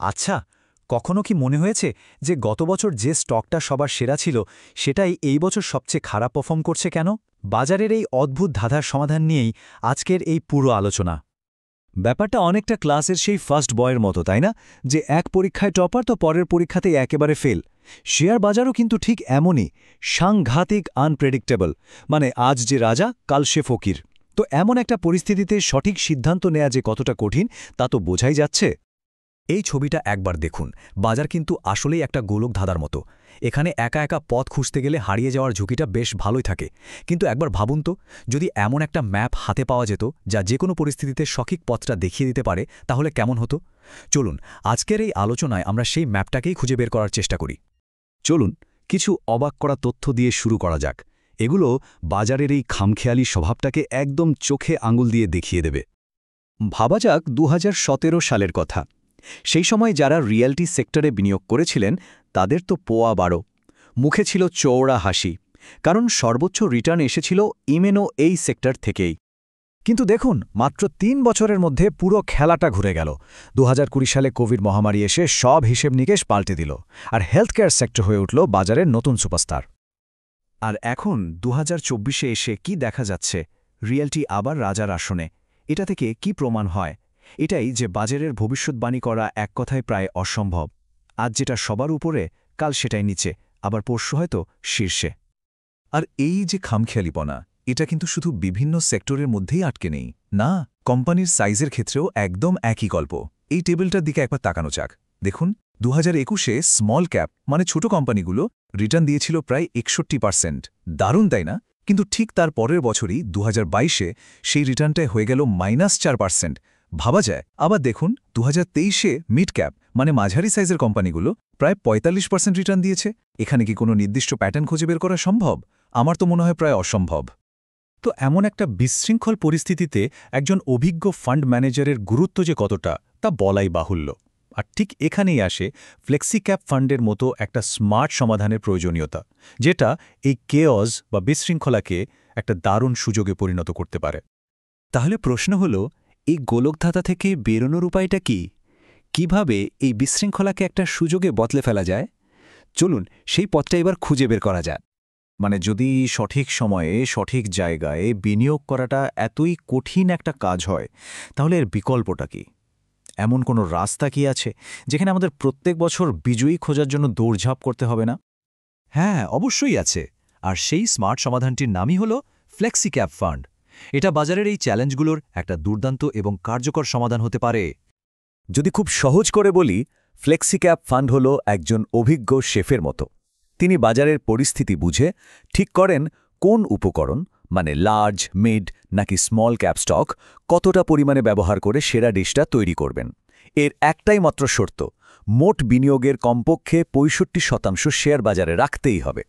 আচ্ছা, কখনো কি মনে হয়েছে যে গত বছর যে স্টকটা সবার সেরা ছিল সেটাই এই বছর সবচেয়ে খারাপ পারফর্ম করছে কেন? বাজারের এই অদ্ভুত ধাঁধার সমাধান নিয়েই আজকের এই পুরো আলোচনা। ব্যাপারটা অনেকটা ক্লাসের সেই ফার্স্ট বয়ের মতো, তাই না? যে এক পরীক্ষায় টপার তো পরের পরীক্ষাতেই একেবারে ফেল। শেয়ার বাজারও কিন্তু ঠিক এমনই, সাংঘাতিক আনপ্রেডিক্টেবল। মানে আজ যে রাজা, কাল সে ফকির। তো এমন একটা পরিস্থিতিতে সঠিক সিদ্ধান্ত নেওয়া যে কতটা কঠিন তা তো বোঝাই যাচ্ছে। এই ছবিটা একবার দেখুন। বাজার কিন্তু আসলেই একটা গোলক ধাঁধার মতো। এখানে একা একা পথ খুঁজতে গেলে হারিয়ে যাওয়ার ঝুঁকিটা বেশ ভালোই থাকে। কিন্তু একবার ভাবুন তো, যদি এমন একটা ম্যাপ হাতে পাওয়া যেত যা যে কোনো পরিস্থিতিতে সঠিক পথটা দেখিয়ে দিতে পারে, তাহলে কেমন হতো? চলুন আজকের এই আলোচনায় আমরা সেই ম্যাপটাকেই খুঁজে বের করার চেষ্টা করি। চলুন কিছু অবাক করা তথ্য দিয়ে শুরু করা যাক। এগুলো বাজারের এই খামখেয়ালি স্বভাবটাকে একদম চোখে আঙুল দিয়ে দেখিয়ে দেবে। ভাবা যাক ২০১৭ সালের কথা। সেই সময় যারা রিয়েলটি সেক্টরে বিনিয়োগ করেছিলেন তাদের তো পোয়া বাড়ো, মুখে ছিল চওড়া হাসি, কারণ সর্বোচ্চ রিটার্ন এসেছিল ইমেনো এই সেক্টর থেকেই। কিন্তু দেখুন, মাত্র ৩ বছরের মধ্যে পুরো খেলাটা ঘুরে গেল। ২০২০ সালে কোভিড মহামারী এসে সব হিসেব নিকেশ পাল্টে দিল, আর হেলথ কেয়ার সেক্টর হয়ে উঠল বাজারের নতুন সুপারস্টার। আর এখন ২০২৪-এ এসে কি দেখা যাচ্ছে? রিয়েলটি আবার রাজার আসনে। এটা থেকে কি প্রমাণ হয়? এটাই যে বাজারের ভবিষ্যৎবাণী করা এক কথায় প্রায় অসম্ভব। আজ যেটা সবার উপরে, কাল সেটাই নিচে, আবার পরশু হয়তো শীর্ষে। আর এই যে খামখেয়ালিপনা, এটা কিন্তু শুধু বিভিন্ন সেক্টরের মধ্যেই আটকে নেই। না, কোম্পানির সাইজের ক্ষেত্রেও একদম একই গল্প। এই টেবিলটার দিকে একবার তাকানো যাক। দেখুন, ২০২১-এ স্মল ক্যাপ মানে ছোট কোম্পানিগুলো রিটার্ন দিয়েছিল প্রায় ৬১%। দারুণ, তাই না? কিন্তু ঠিক তার পরের বছরই ২০২২-এ সেই রিটার্নটাই হয়ে গেল -4%। ভাবা যায়। আবার দেখুন, ২০২৩-এ মিড ক্যাপ মানে মাঝারি সাইজের কোম্পানিগুলো প্রায় ৪৫% রিটার্ন দিয়েছে। এখানে কি কোনো নির্দিষ্ট প্যাটার্ন খুঁজে বের করা সম্ভব? আমার তো মনে হয় প্রায় অসম্ভব। তো এমন একটা বিশৃঙ্খল পরিস্থিতিতে একজন অভিজ্ঞ ফান্ড ম্যানেজারের গুরুত্ব যে কতটা, তা বলাই বাহুল্য। আর ঠিক এখানেই আসে ফ্লেক্সি ক্যাপ ফান্ডের মতো একটা স্মার্ট সমাধানের প্রয়োজনীয়তা, যেটা এই কেয়স বা বিশৃঙ্খলাকে একটা দারুণ সুযোগে পরিণত করতে পারে। তাহলে প্রশ্ন হল, এই গোলকধাঁধা থেকে বেরোনোর উপায়টা কি? কিভাবে এই বিশৃঙ্খলাকে একটা সুযোগে বদলে ফেলা যায়? চলুন সেই পথটা এবার খুঁজে বের করা যায়। মানে যদি সঠিক সময়ে সঠিক জায়গায় বিনিয়োগ করাটা এতই কঠিন একটা কাজ হয়, তাহলে এর বিকল্পটা কি? এমন কোনো রাস্তা কি আছে যেখানে আমাদের প্রত্যেক বছর বিজয়ী খোঁজার জন্য দৌড়ঝাঁপ করতে হবে না? হ্যাঁ, অবশ্যই আছে। আর সেই স্মার্ট সমাধানটির নামই হল ফ্লেক্সি ক্যাপ ফান্ড। এটা বাজারের এই চ্যালেঞ্জগুলোর একটা দুর্দান্ত এবং কার্যকর সমাধান হতে পারে। যদি খুব সহজ করে বলি, ফ্লেক্সি ক্যাপ ফান্ড হল একজন অভিজ্ঞ শেফের মতো। তিনি বাজারের পরিস্থিতি বুঝে ঠিক করেন কোন উপকরণ, মানে লার্জ, মিড নাকি স্মল ক্যাপ স্টক, কতটা পরিমাণে ব্যবহার করে সেরা ডিশটা তৈরি করবেন। এর একটাই মাত্র শর্ত, মোট বিনিয়োগের কমপক্ষে ৬৫% শেয়ার বাজারে রাখতেই হবে।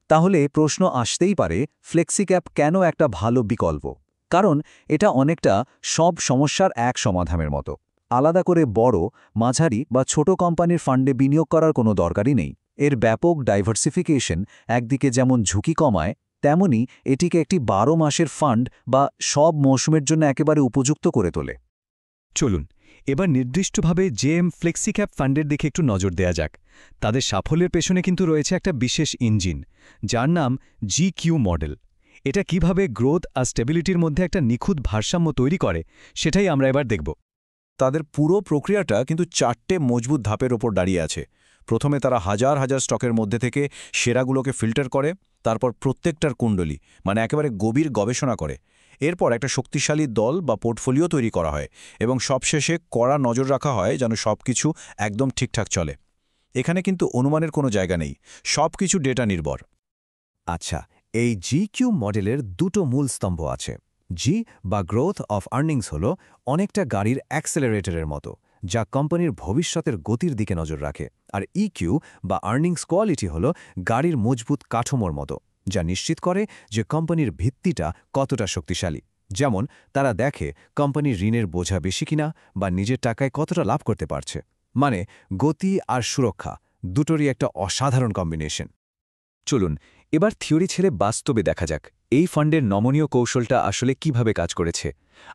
তাহলে প্রশ্ন আসতেই পারে, ফ্লেক্সি ক্যাপ কেন একটা ভালো বিকল্প? কারণ এটা অনেকটা সব সমস্যার এক সমাধানের মতো। আলাদা করে বড়, মাঝারি বা ছোট কোম্পানির ফান্ডে বিনিয়োগ করার কোনো দরকারই নেই। এর ব্যাপক ডাইভার্সিফিকেশন একদিকে যেমন ঝুঁকি কমায়, তেমনি এটিকে একটি ১২ মাসের ফান্ড বা সব মৌসুমের জন্য একেবারে উপযুক্ত করে তোলে। চলুন এবার নির্দিষ্টভাবে জেএম ফ্লেক্সি ক্যাপ ফান্ডের দিকে একটু নজর দেয়া যাক। তাদের সাফল্যের পেছনে কিন্তু রয়েছে একটা বিশেষ ইঞ্জিন, যার নাম জিকিউ মডেল। এটা কিভাবে গ্রোথ আর স্টেবিলিটির মধ্যে একটা নিখুঁত ভারসাম্য তৈরি করে, সেটাই আমরা এবার দেখব। তাদের পুরো প্রক্রিয়াটা কিন্তু ৪টে মজবুত ধাপের ওপর দাঁড়িয়ে আছে। প্রথমে তারা হাজার হাজার স্টকের মধ্যে থেকে সেরাগুলোকে ফিল্টার করে, তারপর প্রত্যেকটার কুণ্ডলী মানে একেবারে গভীর গবেষণা করে। এরপর একটা শক্তিশালী দল বা পোর্টফোলিও তৈরি করা হয় এবং সবশেষে কড়া নজর রাখা হয় যেন সব কিছু একদম ঠিকঠাক চলে। এখানে কিন্তু অনুমানের কোনো জায়গা নেই, সব কিছু ডেটা নির্ভর। আচ্ছা, এই জিকিউ মডেলের দুটো মূল স্তম্ভ আছে। জি বা গ্রোথ অফ আর্নিংস হল অনেকটা গাড়ির অ্যাক্সেলারেটরের মতো, যা কোম্পানির ভবিষ্যতের গতির দিকে নজর রাখে। আর ইকিউ বা আর্নিংস কোয়ালিটি হল গাড়ির মজবুত কাঠামোর মতো, যা নিশ্চিত করে যে কোম্পানির ভিত্তিটা কতটা শক্তিশালী। যেমন তারা দেখে কোম্পানির ঋণের বোঝা বেশি কিনা বা নিজের টাকায় কতটা লাভ করতে পারছে। মানে গতি আর সুরক্ষা দুটোরই একটা অসাধারণ কম্বিনেশন। চলুন এবার থিওরি ছেড়ে বাস্তবে দেখা যাক এই ফান্ডের নমনীয় কৌশলটা আসলে কিভাবে কাজ করেছে।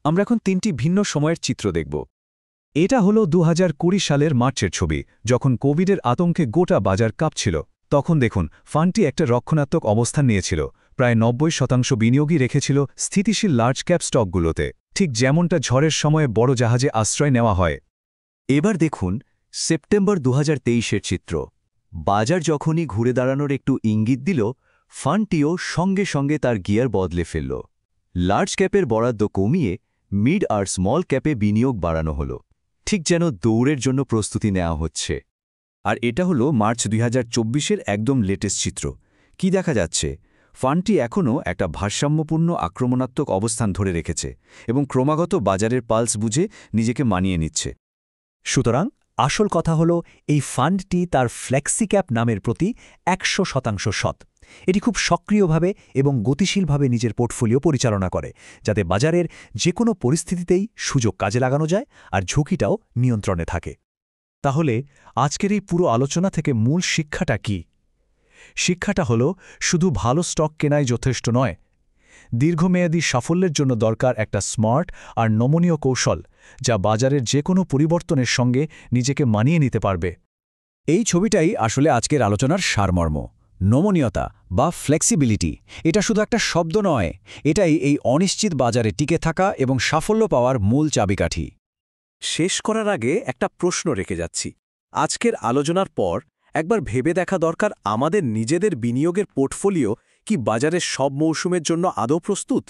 আমরা এখন ৩টি ভিন্ন সময়ের চিত্র দেখব। এটা হলো 2020 সালের মার্চের ছবি, যখন কোভিডের আতঙ্কে গোটা বাজার কাঁপছিল। তখন দেখুন ফান্ডটি একটা রক্ষণাত্মক অবস্থান নিয়েছিল, প্রায় 90% বিনিয়োগই রেখেছিল স্থিতিশীল লার্জ ক্যাপ স্টকগুলোতে, ঠিক যেমনটা ঝড়ের সময়ে বড় জাহাজে আশ্রয় নেওয়া হয়। এবার দেখুন সেপ্টেম্বর 2023-এর চিত্র। বাজার যখনই ঘুরে দাঁড়ানোর একটু ইঙ্গিত দিল, ফান্ডটিও সঙ্গে সঙ্গে তার গিয়ার বদলে ফেলল। লার্জ ক্যাপের বরাদ্দ কমিয়ে মিড আর স্মল ক্যাপে বিনিয়োগ বাড়ানো হলো, ঠিক যেন দৌড়ের জন্য প্রস্তুতি নেওয়া হচ্ছে। আর এটা হলো মার্চ 2024-এর একদম লেটেস্ট চিত্র। কি দেখা যাচ্ছে? ফান্ডটি এখনও একটা ভারসাম্যপূর্ণ আক্রমণাত্মক অবস্থান ধরে রেখেছে এবং ক্রমাগত বাজারের পালস বুঝে নিজেকে মানিয়ে নিচ্ছে। সুতরাং আসল কথা হলো এই ফান্ডটি তার ফ্লেক্সিক্যাপ নামের প্রতি 100% সৎ। এটি খুব সক্রিয়ভাবে এবং গতিশীলভাবে নিজের পোর্টফোলিও পরিচালনা করে, যাতে বাজারের যে কোনো পরিস্থিতিতেই সুযোগ কাজে লাগানো যায় আর ঝুঁকিটাও নিয়ন্ত্রণে থাকে। তাহলে আজকের এই পুরো আলোচনা থেকে মূল শিক্ষাটা কি? শিক্ষাটা হলো শুধু ভালো স্টক কেনাই যথেষ্ট নয়। দীর্ঘমেয়াদী সাফল্যের জন্য দরকার একটা স্মার্ট আর নমনীয় কৌশল, যা বাজারের যে কোনো পরিবর্তনের সঙ্গে নিজেকে মানিয়ে নিতে পারবে। এই ছবিটাই আসলে আজকের আলোচনার সারমর্ম। নমনীয়তা বা ফ্লেক্সিবিলিটি, এটা শুধু একটা শব্দ নয়, এটাই এই অনিশ্চিত বাজারে টিকে থাকা এবং সাফল্য পাওয়ার মূল চাবিকাঠি। শেষ করার আগে একটা প্রশ্ন রেখে যাচ্ছি। আজকের আলোচনার পর একবার ভেবে দেখা দরকার, আমাদের নিজেদের বিনিয়োগের পোর্টফোলিও কি বাজারের সব মৌসুমের জন্য আদৌ প্রস্তুত?